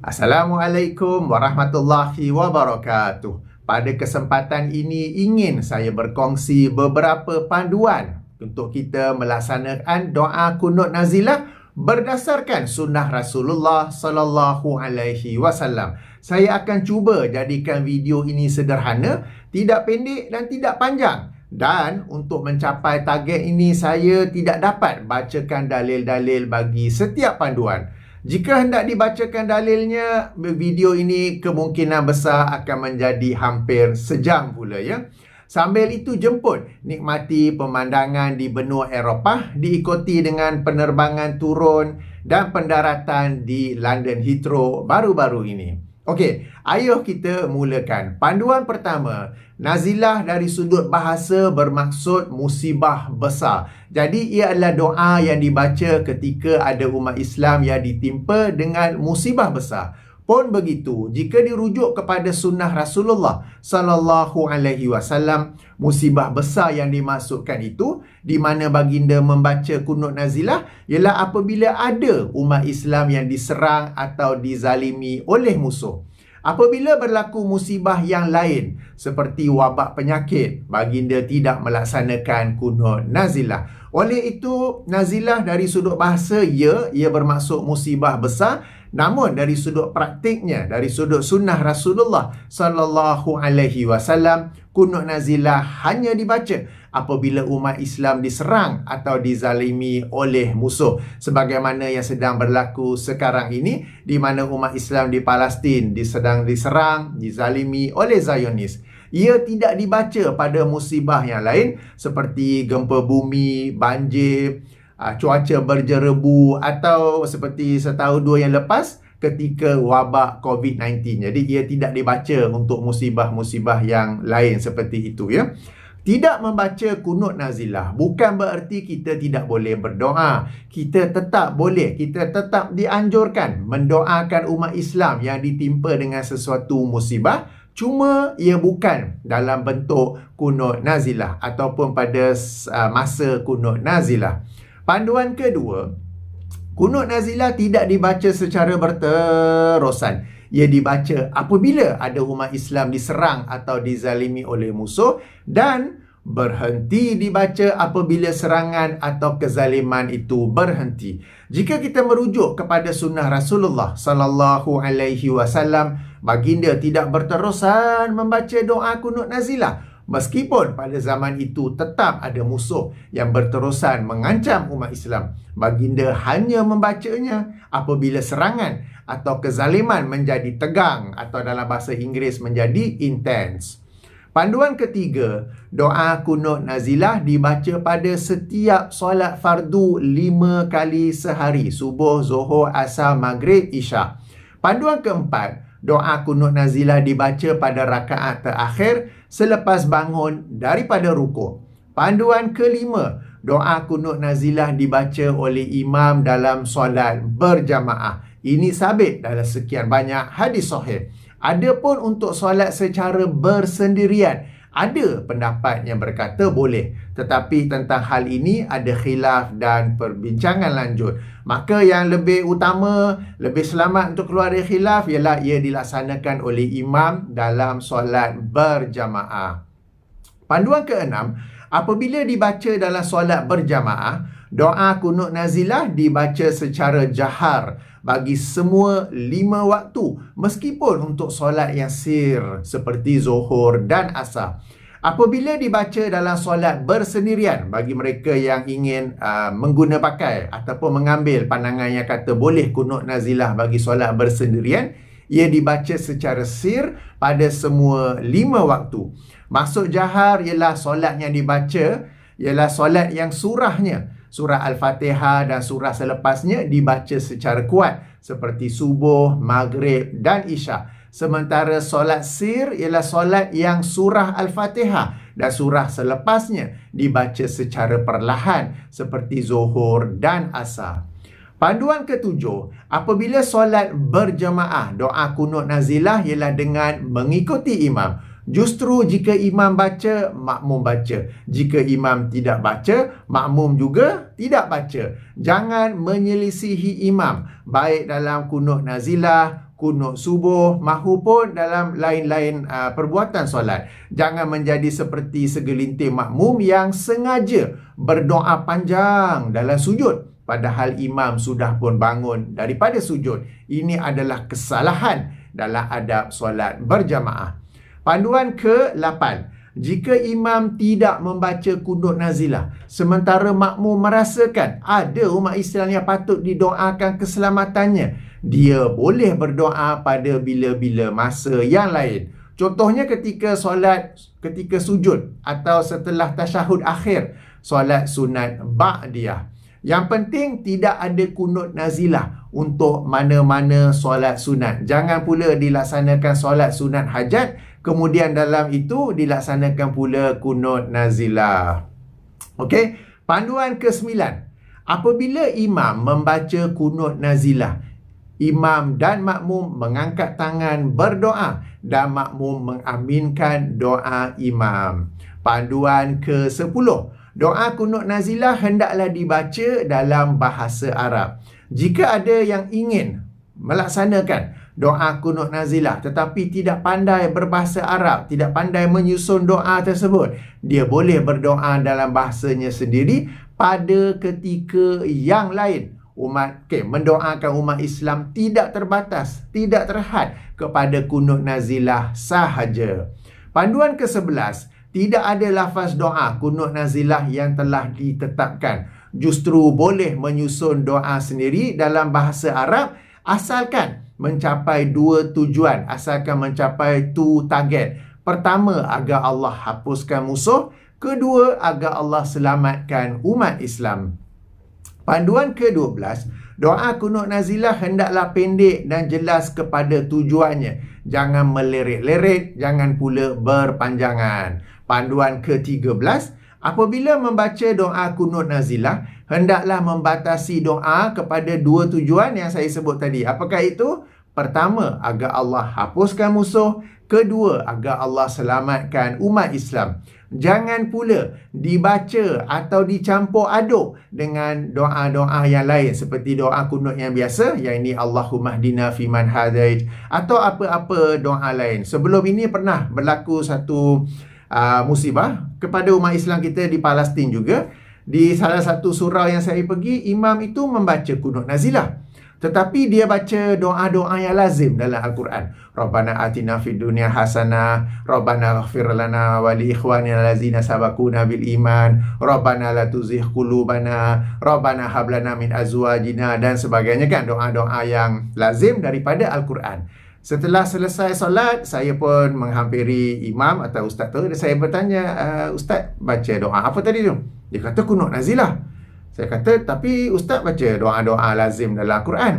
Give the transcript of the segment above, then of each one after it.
Assalamualaikum warahmatullahi wabarakatuh. Pada kesempatan ini ingin saya berkongsi beberapa panduan untuk kita melaksanakan doa kunut nazilah berdasarkan sunnah Rasulullah sallallahu alaihi wasallam. Saya akan cuba jadikan video ini sederhana, tidak pendek dan tidak panjang. Dan untuk mencapai target ini saya tidak dapat bacakan dalil-dalil bagi setiap panduan. Jika hendak dibacakan dalilnya, video ini kemungkinan besar akan menjadi hampir sejam pula ya. Sambil itu jemput nikmati pemandangan di benua Eropah diikuti dengan penerbangan turun dan pendaratan di London Heathrow baru-baru ini. Okey, ayuh kita mulakan. Panduan pertama, nazilah dari sudut bahasa bermaksud musibah besar. Jadi ia adalah doa yang dibaca ketika ada umat Islam yang ditimpa dengan musibah besar. Pun begitu, jika dirujuk kepada sunnah Rasulullah sallallahu alaihi wasallam, musibah besar yang dimaksudkan itu di mana baginda membaca kunut nazilah ialah apabila ada umat Islam yang diserang atau dizalimi oleh musuh. Apabila berlaku musibah yang lain seperti wabak penyakit, baginda tidak melaksanakan kunut nazilah. Oleh itu, nazilah dari sudut bahasa ia bermaksud musibah besar, namun dari sudut praktiknya, dari sudut sunnah Rasulullah sallallahu alaihi wasallam, kunut nazilah hanya dibaca apabila umat Islam diserang atau dizalimi oleh musuh, sebagaimana yang sedang berlaku sekarang ini, di mana umat Islam di Palestin sedang diserang, dizalimi oleh Zionis. Ia tidak dibaca pada musibah yang lain seperti gempa bumi, banjir, cuaca berjerebu atau seperti setahun dua yang lepas ketika wabak COVID-19. Jadi ia tidak dibaca untuk musibah-musibah yang lain seperti itu ya. Tidak membaca kunut nazilah bukan bererti kita tidak boleh berdoa. Kita tetap boleh, kita tetap dianjurkan mendoakan umat Islam yang ditimpa dengan sesuatu musibah. Cuma ia bukan dalam bentuk kunut nazilah ataupun pada masa kunut nazilah. Panduan kedua, kunut nazilah tidak dibaca secara berterusan. Ia dibaca apabila ada umat Islam diserang atau dizalimi oleh musuh dan berhenti dibaca apabila serangan atau kezaliman itu berhenti. Jika kita merujuk kepada sunnah Rasulullah sallallahu alaihi wasallam, baginda tidak berterusan membaca doa kunut nazilah. Meskipun pada zaman itu tetap ada musuh yang berterusan mengancam umat Islam, baginda hanya membacanya apabila serangan atau kezaliman menjadi tegang atau dalam bahasa Inggeris menjadi intense. Panduan ketiga, doa kunut nazilah dibaca pada setiap solat fardu 5 kali sehari, subuh, zuhur, asar, maghrib, isyak. Panduan keempat, doa kunut nazilah dibaca pada rakaat terakhir selepas bangun daripada rukuk. Panduan kelima, doa kunut nazilah dibaca oleh imam dalam solat berjamaah. Ini sabit dalam sekian banyak hadis sahih. Adapun untuk solat secara bersendirian, ada pendapat yang berkata boleh. Tetapi tentang hal ini ada khilaf dan perbincangan lanjut. Maka yang lebih utama, lebih selamat untuk keluar dari khilaf ialah ia dilaksanakan oleh imam dalam solat berjamaah. Panduan keenam, apabila dibaca dalam solat berjamaah, doa kunut nazilah dibaca secara jahar bagi semua 5 waktu, meskipun untuk solat yang sir seperti zuhur dan asar. Apabila dibaca dalam solat bersendirian, bagi mereka yang ingin mengguna pakai ataupun mengambil pandangan yang kata boleh kunut nazilah bagi solat bersendirian, ia dibaca secara sir pada semua 5 waktu. Maksud jahar ialah solat yang dibaca ialah solat yang surahnya, surah Al-Fatihah dan surah selepasnya dibaca secara kuat seperti subuh, maghrib dan isyak. Sementara solat sir ialah solat yang surah Al-Fatihah dan surah selepasnya dibaca secara perlahan seperti zuhur dan asar. Panduan ketujuh, apabila solat berjamaah, doa kunut nazilah ialah dengan mengikuti imam. Justru jika imam baca, makmum baca. Jika imam tidak baca, makmum juga tidak baca. Jangan menyelisihi imam, baik dalam kunut nazilah, kunut subuh, mahupun dalam lain-lain perbuatan solat. Jangan menjadi seperti segelintir makmum yang sengaja berdoa panjang dalam sujud, padahal imam sudah pun bangun daripada sujud. Ini adalah kesalahan dalam adab solat berjamaah. Panduan ke-8. Jika imam tidak membaca kunut nazilah, sementara makmum merasakan ada umat Islam yang patut didoakan keselamatannya, dia boleh berdoa pada bila-bila masa yang lain. Contohnya ketika sujud atau setelah tasyahud akhir, solat sunat ba'diyah. Yang penting tidak ada kunut nazilah untuk mana-mana solat sunat. Jangan pula dilaksanakan solat sunat hajat, kemudian dalam itu dilaksanakan pula kunut nazilah. Okey, panduan ke-9. Apabila imam membaca kunut nazilah, imam dan makmum mengangkat tangan berdoa dan makmum mengaminkan doa imam. Panduan ke-10. Doa kunut nazilah hendaklah dibaca dalam bahasa Arab. Jika ada yang ingin melaksanakan doa kunut nazilah tetapi tidak pandai berbahasa Arab, tidak pandai menyusun doa tersebut, dia boleh berdoa dalam bahasanya sendiri pada ketika yang lain. Mendoakan umat Islam tidak terbatas, tidak terhad kepada kunut nazilah sahaja. Panduan ke-11. Tidak ada lafaz doa kunut nazilah yang telah ditetapkan. Justru boleh menyusun doa sendiri dalam bahasa Arab asalkan mencapai dua tujuan, asalkan mencapai target. Pertama, agar Allah hapuskan musuh. Kedua, agar Allah selamatkan umat Islam. Panduan ke-12. Doa kunut nazilah hendaklah pendek dan jelas kepada tujuannya. Jangan melerit-lerit, jangan pula berpanjangan. Panduan ke-13. Apabila membaca doa kunut nazilah, hendaklah membatasi doa kepada dua tujuan yang saya sebut tadi. Apakah itu? Pertama, agar Allah hapuskan musuh. Kedua, agar Allah selamatkan umat Islam. Jangan pula dibaca atau dicampur aduk dengan doa-doa yang lain seperti doa kunut yang biasa, yang ini Allahumma hdina fiman hadait, atau apa-apa doa lain. Sebelum ini pernah berlaku satu musibah kepada umat Islam kita di Palestin juga. Di salah satu surau yang saya pergi, imam itu membaca kunut nazilah, tetapi dia baca doa-doa yang lazim dalam Al-Quran. Rabbana atina fid dunya hasanah, Rabbana ighfir lana wa li ikhwanina allazina sabaquna bil iman, Rabbana la tuzigh qulubana, Rabbana hab lana min azwajina, dan sebagainya, kan, doa-doa yang lazim daripada Al-Quran. Setelah selesai solat, saya pun menghampiri imam atau ustaz tu, dan saya bertanya, ustaz baca doa apa tadi tu? Dia kata kunut nazilah. Saya kata, tapi ustaz baca doa-doa lazim dalam Al-Quran.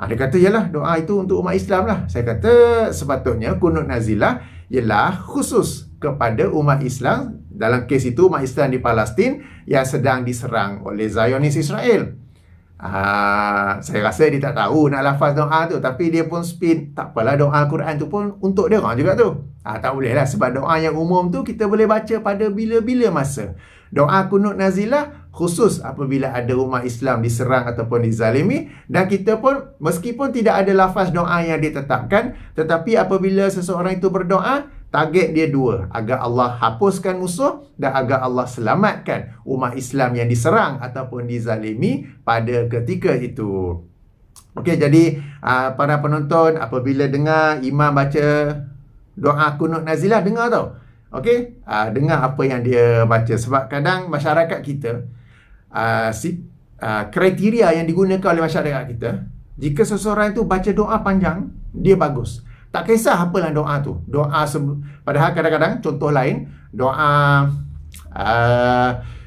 Dia kata, yalah, doa itu untuk umat Islam lah. Saya kata, sepatutnya kunut nazilah ialah khusus kepada umat Islam. Dalam kes itu, umat Islam di Palestin yang sedang diserang oleh Zionis Israel. Saya rasa dia tak tahu nak lafaz doa tu, tapi dia pun spin, tak apalah, doa Al-Quran tu pun untuk dia orang juga tu. Tak boleh lah, sebab doa yang umum tu kita boleh baca pada bila-bila masa. Doa kunut nazilah khusus apabila ada umat Islam diserang ataupun dizalimi, dan kita pun meskipun tidak ada lafaz doa yang ditetapkan, tetapi apabila seseorang itu berdoa, target dia dua, agar Allah hapuskan musuh dan agar Allah selamatkan umat Islam yang diserang ataupun dizalimi pada ketika itu. Okey, jadi para penonton, apabila dengar imam baca doa kunut nazilah, dengar tau. Okey, dengar apa yang dia baca, sebab kadang masyarakat kita kriteria yang digunakan oleh masyarakat kita, jika seseorang itu baca doa panjang, dia bagus. Tak kisah apalah doa tu. Padahal kadang-kadang, contoh lain, doa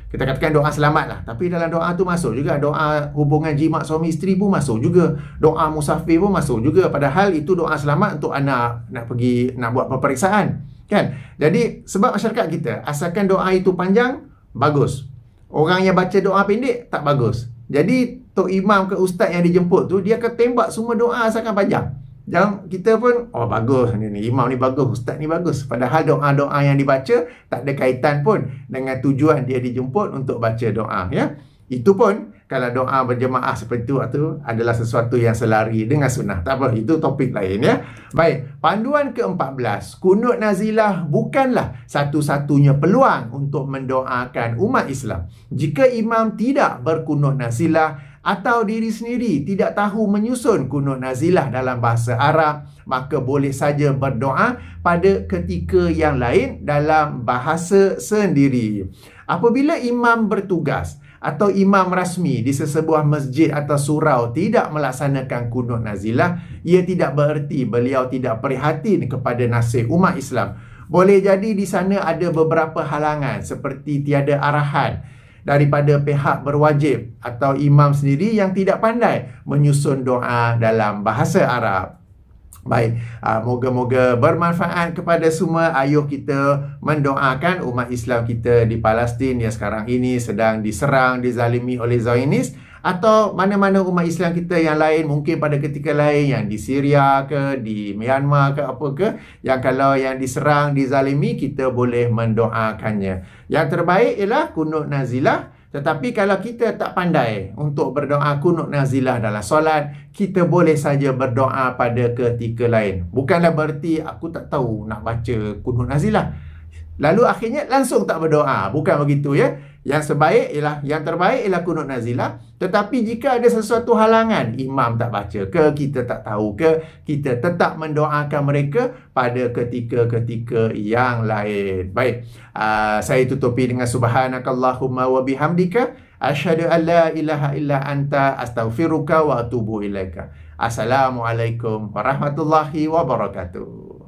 kita katakan doa selamat lah, tapi dalam doa tu masuk juga doa hubungan jimat suami isteri pun masuk juga, doa musafir pun masuk juga, padahal itu doa selamat untuk anak nak pergi nak buat peperiksaan, kan? Jadi sebab masyarakat kita, asalkan doa itu panjang, bagus. Orang yang baca doa pendek, tak bagus. Jadi tok imam ke ustaz yang dijemput tu, dia akan tembak semua doa asalkan panjang. Jangan kita pun, bagus ni imam ni bagus, ustaz ni bagus, padahal doa-doa yang dibaca tak ada kaitan pun dengan tujuan dia dijemput untuk baca doa, ya. Itu pun kalau doa berjemaah seperti itu adalah sesuatu yang selari dengan sunnah. Tak apa, itu topik lain ya. Baik, panduan ke-14. Kunut nazilah bukanlah satu-satunya peluang untuk mendoakan umat Islam. Jika imam tidak berkunut nazilah atau diri sendiri tidak tahu menyusun kunut nazilah dalam bahasa Arab, maka boleh saja berdoa pada ketika yang lain dalam bahasa sendiri. Apabila imam bertugas atau imam rasmi di sesebuah masjid atau surau tidak melaksanakan kunut nazilah, ia tidak bererti beliau tidak prihatin kepada nasib umat Islam. Boleh jadi di sana ada beberapa halangan seperti tiada arahan daripada pihak berwajib atau imam sendiri yang tidak pandai menyusun doa dalam bahasa Arab. Baik, moga-moga bermanfaat kepada semua. Ayuh kita mendoakan umat Islam kita di Palestin yang sekarang ini sedang diserang, dizalimi oleh Zionis, atau mana-mana umat Islam kita yang lain, mungkin pada ketika lain yang di Syria ke, di Myanmar ke apa ke, yang kalau yang diserang, dizalimi, kita boleh mendoakannya. Yang terbaik ialah kunut nazilah. Tetapi kalau kita tak pandai untuk berdoa kunut nazilah dalam solat, kita boleh saja berdoa pada ketika lain. Bukanlah berarti aku tak tahu nak baca kunut nazilah, lalu akhirnya langsung tak berdoa. Bukan begitu ya. Yang terbaik ialah kunut nazilah. Tetapi jika ada sesuatu halangan, imam tak baca ke, kita tak tahu ke, kita tetap mendoakan mereka pada ketika-ketika yang lain. Baik, saya tutupi dengan subhanakallahumma wa bihamdika asyhadu an la ilaha illa anta astaghfiruka wa atubu ilaika. Assalamualaikum warahmatullahi wabarakatuh.